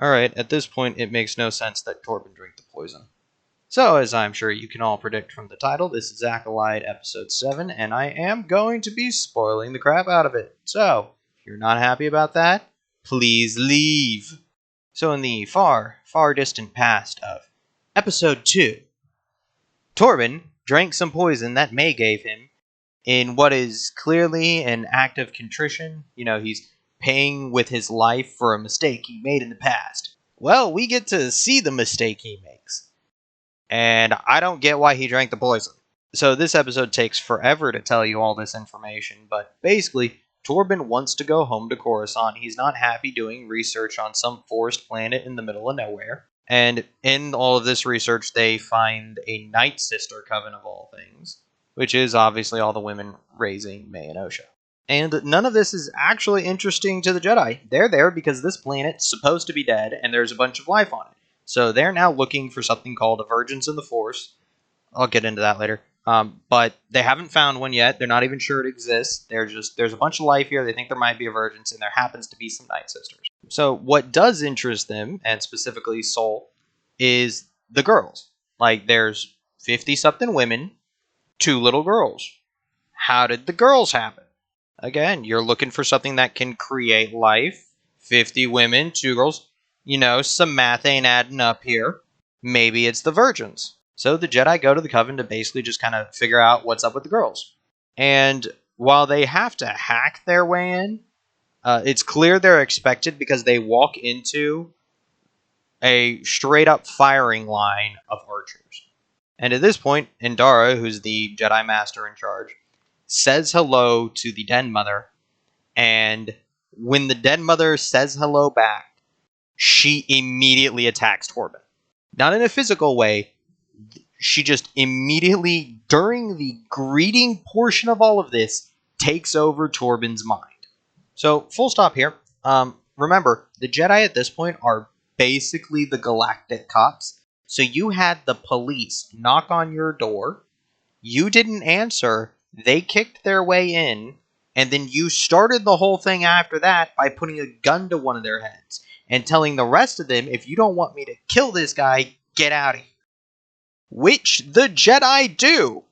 Alright, at this point it makes no sense that Torbin drank the poison. So, as I'm sure you can all predict from the title, this is Acolyte Episode 7, and I am going to be spoiling the crap out of it. So, if you're not happy about that, please leave. So, in the far, far distant past of Episode 2, Torbin drank some poison that May gave him in what is clearly an act of contrition. He's paying with his life for a mistake he made in the past. Well, we get to see the mistake he makes. And I don't get why he drank the poison. So this episode takes forever to tell you all this information, but basically, Torbin wants to go home to Coruscant. He's not happy doing research on some forest planet in the middle of nowhere. And in all of this research, they find a Night Sister coven of all things, which is obviously all the women raising May and Osha. And none of this is actually interesting to the Jedi. They're there because this planet's supposed to be dead, and there's a bunch of life on it. So they're now looking for something called a Virgins in the Force. I'll get into that later. But they haven't found one yet. They're not even sure it exists. There's a bunch of life here. They think there might be a Virgins, and there happens to be some Night Sisters. So what does interest them, and specifically Sol, is the girls. Like, there's 50-something women, 2 little girls. How did the girls happen? Again, you're looking for something that can create life. 50 women, 2 girls. Some math ain't adding up here. Maybe it's the Virgins. So the Jedi go to the Coven to basically just kind of figure out what's up with the girls. And while they have to hack their way in, it's clear they're expected because they walk into a straight-up firing line of archers. And at this point, Indara, who's the Jedi Master in charge, says hello to the Den Mother. And when the Den Mother says hello back, she immediately attacks Torbin. Not in a physical way. She just immediately, during the greeting portion of all of this, takes over Torbin's mind. So, full stop here. Remember, the Jedi at this point are basically the galactic cops. So you had the police knock on your door. You didn't answer. They kicked their way in. And then you started the whole thing after that by putting a gun to one of their heads and telling the rest of them, if you don't want me to kill this guy, get out of here. Which the Jedi do.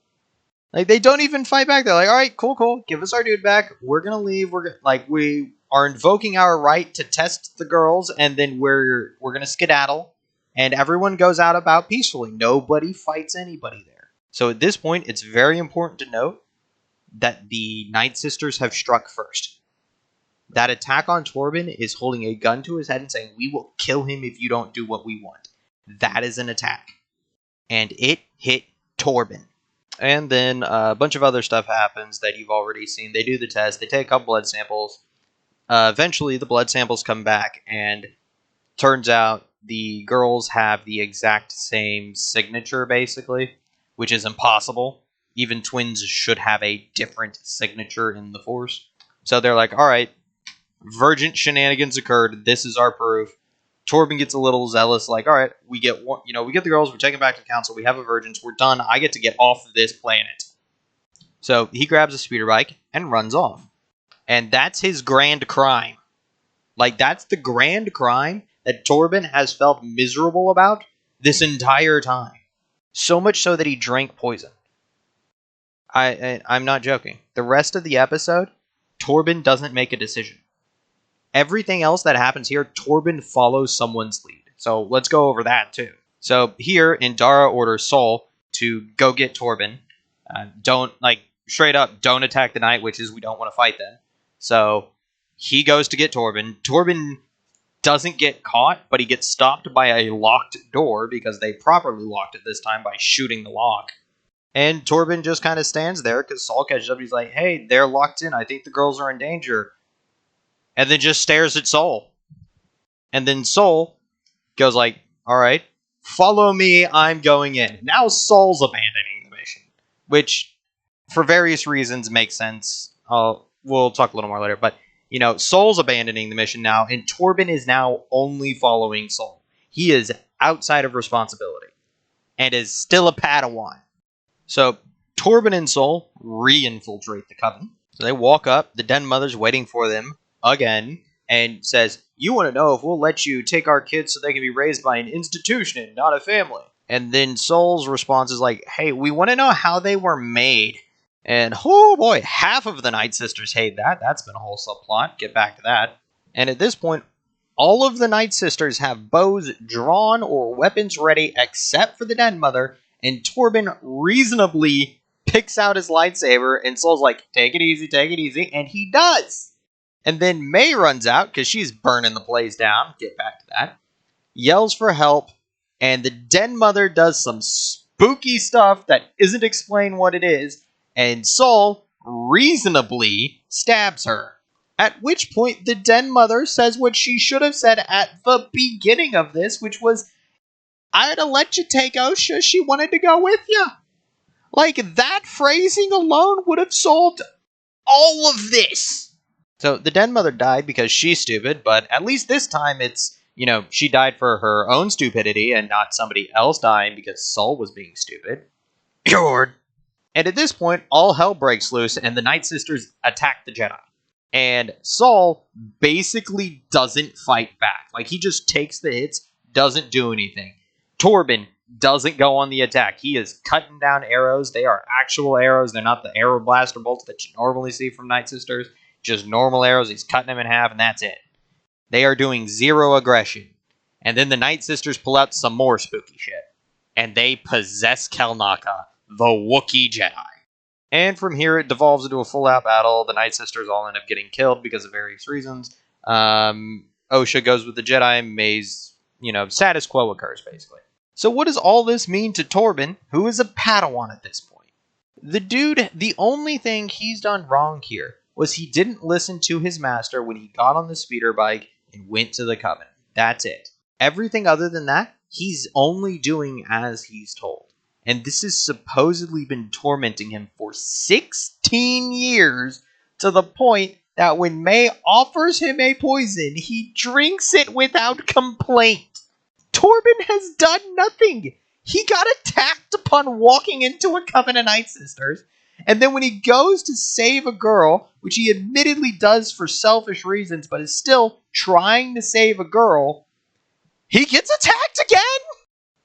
Like, they don't even fight back. They're like, all right, cool. Give us our dude back. We're going to leave. We are invoking our right to test the girls, and then we're going to skedaddle. And everyone goes out about peacefully. Nobody fights anybody there. So at this point, it's very important to note that the Night Sisters have struck first. That attack on Torbin is holding a gun to his head and saying, we will kill him if you don't do what we want. That is an attack. And it hit Torbin. And then a bunch of other stuff happens that you've already seen. They do the test. They take a couple blood samples. Eventually, the blood samples come back, and turns out the girls have the exact same signature, basically, which is impossible. Even twins should have a different signature in the Force. So they're like, all right, Virgin shenanigans occurred. This is our proof. Torbin gets a little zealous, like, all right, we get the girls, we're taking back to council, we have a Virgins, we're done, I get to get off of this planet. So he grabs a speeder bike and runs off. And that's his grand crime. Like, that's the grand crime that Torbin has felt miserable about this entire time. So much so that he drank poison. I'm not joking. The rest of the episode, Torbin doesn't make a decision. Everything else that happens here, Torbin follows someone's lead. So let's go over that too. So here, Indara orders Sol to go get Torbin. Straight up, don't attack the Night Witches. We don't want to fight them. So he goes to get Torbin. Torbin doesn't get caught, but he gets stopped by a locked door because they properly locked it this time by shooting the lock. And Torbin just kind of stands there because Sol catches up and he's like, hey, they're locked in. I think the girls are in danger. And then just stares at Sol. And then Sol goes like, all right, follow me, I'm going in. Now Sol's abandoning the mission. Which, for various reasons, makes sense. We'll talk a little more later. But, Sol's abandoning the mission now, and Torbin is now only following Sol. He is outside of responsibility. And is still a Padawan. So, Torbin and Sol re-infiltrate the Coven. So they walk up, the Den Mother's waiting for them. Again, and says, "You want to know if we'll let you take our kids so they can be raised by an institution and not a family?" And then Soul's response is like, "Hey, we want to know how they were made." And oh boy, half of the Night Sisters hate that. That's been a whole subplot. Get back to that. And at this point, all of the Night Sisters have bows drawn or weapons ready except for the Den Mother, and Torbin reasonably picks out his lightsaber, and Soul's like, take it easy, and he does. And then May runs out, because she's burning the place down, get back to that, yells for help, and the Den Mother does some spooky stuff that isn't explained what it is, and Soul reasonably stabs her. At which point, the Den Mother says what she should have said at the beginning of this, which was, "I'd have let you take Osha, she wanted to go with you." Like, that phrasing alone would have solved all of this. So, the Den Mother died because she's stupid, but at least this time it's, she died for her own stupidity and not somebody else dying because Soul was being stupid. Cured. And at this point, all hell breaks loose and the Night Sisters attack the Jedi. And Saul basically doesn't fight back. Like, he just takes the hits, doesn't do anything. Torbin doesn't go on the attack. He is cutting down arrows. They are actual arrows. They're not the arrow blaster bolts that you normally see from Night Sisters. Just normal arrows. He's cutting them in half, and that's it. They are doing zero aggression. And then the Night Sisters pull out some more spooky shit. And they possess Kelnaka, the Wookiee Jedi. And from here, it devolves into a full-out battle. The Night Sisters all end up getting killed because of various reasons. Osha goes with the Jedi. May's, status quo occurs, basically. So what does all this mean to Torbin, who is a Padawan at this point? The dude, the only thing he's done wrong here was he didn't listen to his master when he got on the speeder bike and went to the Covenant. That's it. Everything other than that, he's only doing as he's told. And this has supposedly been tormenting him for 16 years, to the point that when May offers him a poison, he drinks it without complaint. Torbin has done nothing. He got attacked upon walking into a Covenant Night Sisters, and then when he goes to save a girl, which he admittedly does for selfish reasons, but is still trying to save a girl, he gets attacked again?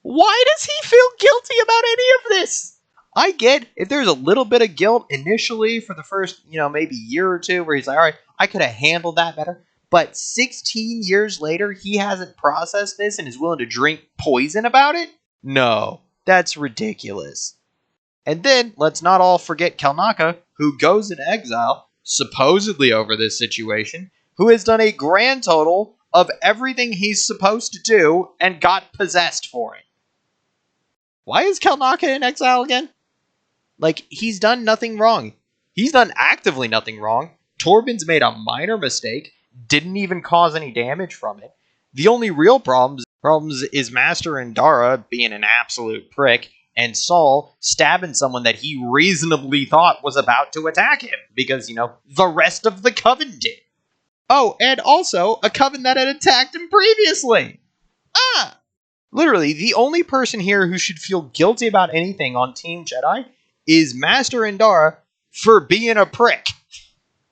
Why does he feel guilty about any of this? I get if there's a little bit of guilt initially for the first, maybe year or two where he's like, all right, I could have handled that better. But 16 years later, he hasn't processed this and is willing to drink poison about it? No, that's ridiculous. And then, let's not all forget Kelnaka, who goes into exile, supposedly over this situation, who has done a grand total of everything he's supposed to do and got possessed for it. Why is Kelnaka in exile again? Like, he's done nothing wrong. He's done actively nothing wrong. Torbin's made a minor mistake, didn't even cause any damage from it. The only real problems is Master Indara being an absolute prick, and Saul stabbing someone that he reasonably thought was about to attack him, because, the rest of the Coven did. Oh, and also, a Coven that had attacked him previously! Literally, the only person here who should feel guilty about anything on Team Jedi is Master Indara for being a prick.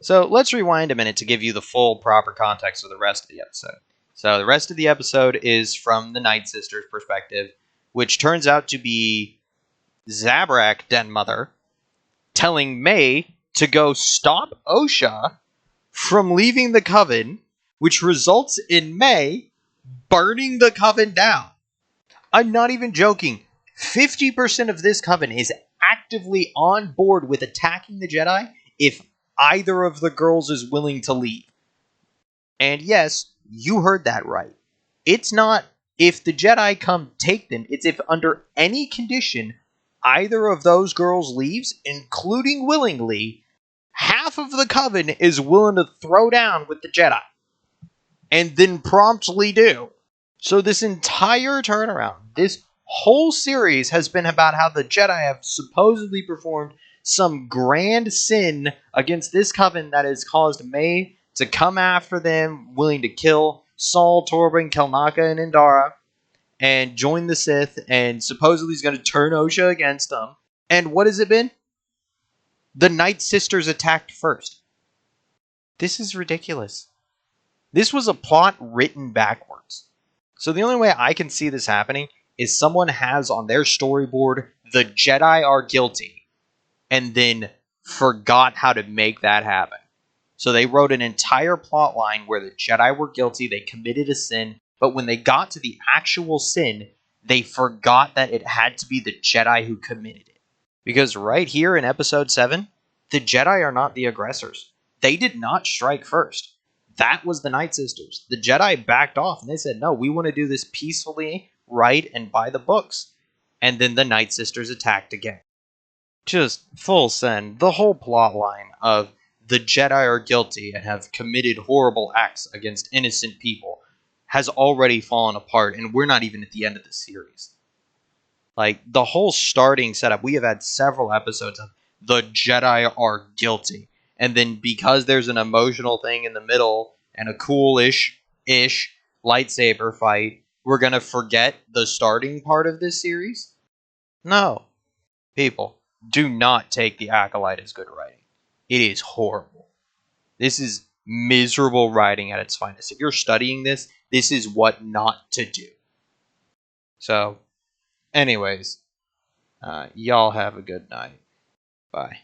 So let's rewind a minute to give you the full proper context of the rest of the episode. So the rest of the episode is from the Night Sisters' perspective, which turns out to be Zabrak Den Mother telling May to go stop Osha from leaving the Coven, which results in May burning the Coven down. I'm not even joking. 50% of this Coven is actively on board with attacking the Jedi if either of the girls is willing to leave. And yes, you heard that right. It's not if the Jedi come take them, it's if under any condition either of those girls leaves, including willingly, half of the Coven is willing to throw down with the Jedi. And then promptly do. So this entire turnaround, this whole series has been about how the Jedi have supposedly performed some grand sin against this Coven that has caused May to come after them, willing to kill Saul, Torbin, Kelnaka, and Indara, and join the Sith, and supposedly is going to turn Osha against them. And what has it been? The Night Sisters attacked first. This is ridiculous. This was a plot written backwards. So the only way I can see this happening is someone has on their storyboard, the Jedi are guilty, and then forgot how to make that happen. So they wrote an entire plot line where the Jedi were guilty, they committed a sin, but when they got to the actual sin, they forgot that it had to be the Jedi who committed it. Because right here in episode 7, the Jedi are not the aggressors. They did not strike first. That was the Night Sisters. The Jedi backed off and they said, no, we want to do this peacefully, right, and by the books. And then the Night Sisters attacked again. Just full send. The whole plot line of the Jedi are guilty and have committed horrible acts against innocent people has already fallen apart, and we're not even at the end of the series. Like, the whole starting setup, we have had several episodes of the Jedi are guilty. And then because there's an emotional thing in the middle and a cool-ish lightsaber fight, we're going to forget the starting part of this series? No. People, do not take The Acolyte as good writing. It is horrible. This is miserable writing at its finest. If you're studying this, this is what not to do. So, anyways, y'all have a good night. Bye.